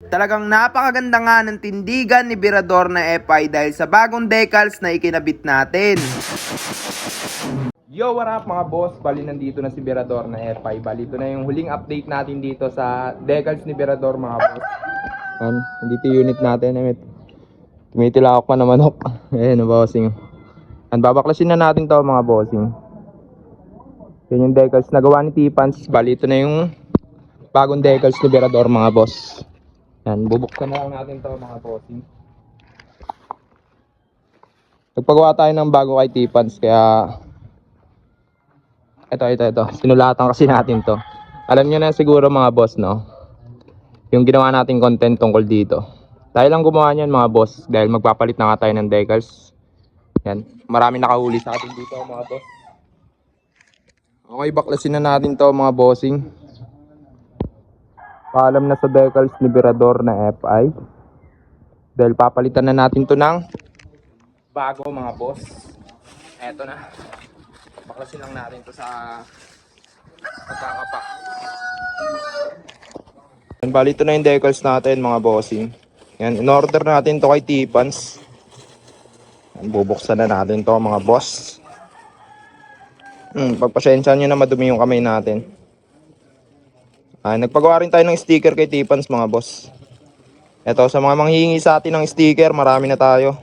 Talagang napakaganda nga ng tindigan ni Virador na FI dahil sa bagong decals na ikinabit natin. Yo, what up mga boss? Bali nandito na si Virador na FI. Bali ito na yung huling update natin dito sa decals ni Virador mga boss. Yan, dito yung unit natin. Tumitilawak pa na manok. Ayan, bossing. Yan, babaklasin na natin to mga bossing. Yan yung decals na gawa ni T-Pans. Bali ito na yung bagong decals ni Virador mga boss. Yan, bubuksan na lang natin to mga bossing. Nagpagawa tayo ng bago kay T-Pans kaya ito. Sinulatan kasi natin to. Alam nyo na siguro mga boss, no? Yung ginawa nating content tungkol dito. Tayo lang gumawa niyan mga boss dahil magpapalit na nga tayo ng decals. Yan, marami nakahuli sa atin dito mga boss. Okay, baklasin na natin to mga bossing. Paalam na sa decals ni Virador na FI. Dahil papalitan na natin to ng bago mga boss. Eto na. Baklasin lang natin to sa pagkakapak. Bali ito na yung decals natin mga bossing. Yan, in-order natin to kay T-Pans. Bubuksan na natin to mga boss. Pagpasensyahan nyo na madumi yung kamay natin. Nagpagawa rin tayo ng sticker kay T-Pans mga boss. Ito, sa mga manghihingi sa atin ng sticker, marami na tayo.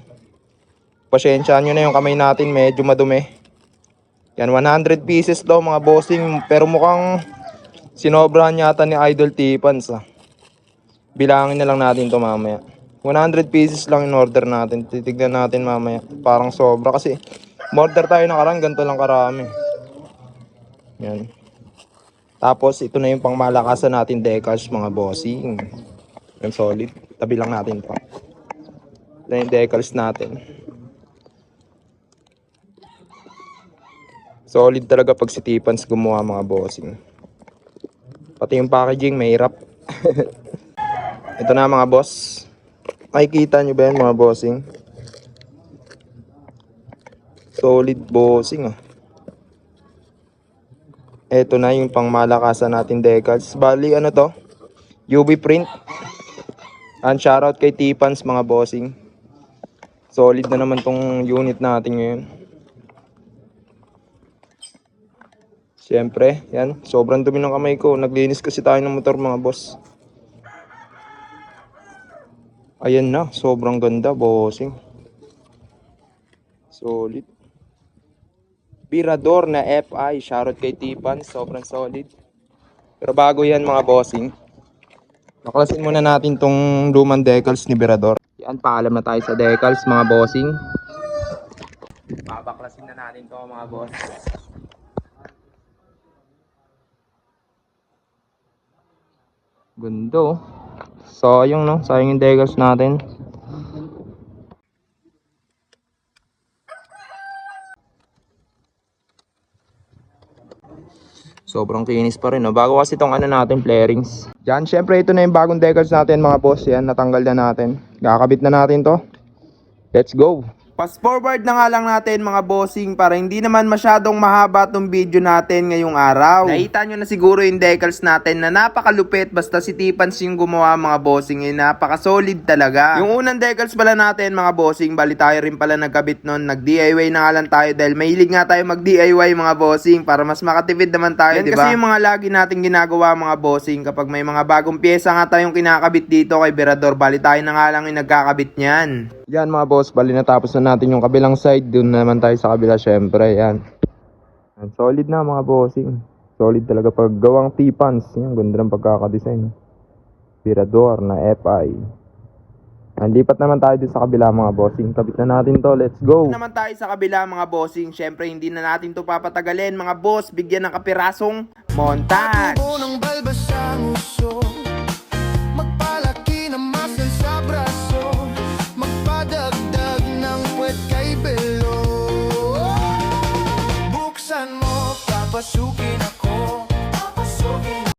Pasensyahan nyo na yung kamay natin, medyo madumi. Yan, 100 pieces daw mga bossing. Pero mukhang sinobrahan yata ni Idol T-Pans. Bilangin na lang natin to mamaya. 100 pieces lang in order natin. Titignan natin mamaya. Parang sobra kasi order tayo nakaraan, ganito lang karami. Yan. Tapos ito na yung pangmalakasan natin decals mga bossing. Yung solid. Tabi lang natin to. Ito yung decals natin. Solid talaga pag si T-Pans gumawa mga bossing. Pati yung packaging mahirap. Ito na mga boss. Makikita nyo ba yan mga bossing? Solid bossing Ito na yung pangmalakasan natin decals. Bali ano to? UV print. And shoutout kay T-Pans mga bossing. Solid na naman tong unit natin ngayon. Siyempre, yan. Sobrang dumi ng kamay ko. Naglinis kasi tayo ng motor mga boss. Ayan na. Sobrang ganda bossing. Solid. Virador na FI. Shoutout kay T-Pans. Sobrang solid. Pero bago yan mga bossing. Baklasin muna natin tong lumang decals ni Virador. Yan, paalam na tayo sa decals mga bossing. Babaklasin na natin to mga boss. Gundo. Sayang no, sayang yung decals natin. Sobrang kinis pa rin no. Bago kasi itong ano natin, flarings. Yan, syempre ito na yung bagong decals natin mga boss. Yan, natanggal na natin. Kakabit na natin to. Let's go. Fast forward na nga lang natin mga bossing para hindi naman masyadong mahaba tong video natin ngayong araw. Nakita nyo na siguro yung decals natin na napakalupit basta si T-Pans yung gumawa mga bossing napaka-solid talaga. Yung unang decals pala natin mga bossing, bali tayo rin pala nagkabit nun. Nag-DIY na nga lang tayo dahil mahilig nga tayo mag-DIY mga bossing para mas makatipid naman tayo, diba? Kasi yung mga lagi natin ginagawa mga bossing kapag may mga bagong pyesa nga tayong kinakabit dito kay Virador, bali tayo na nga lang yung nagkakabit niyan. Yan mga boss, bali natapos na natin yung kabilang side. Doon naman tayo sa kabila syempre. Yan. Solid na mga bossing. Solid talaga pag gawang T-Pans. Yan, ganda ng pagkakadesign. Virador na FI. Lipat naman tayo dito sa kabila mga bossing. Kabit na natin to. Let's go. Naman tayo sa kabila mga bossing. Syempre hindi na natin to papatagalin mga boss. Bigyan ng kapirasong montage.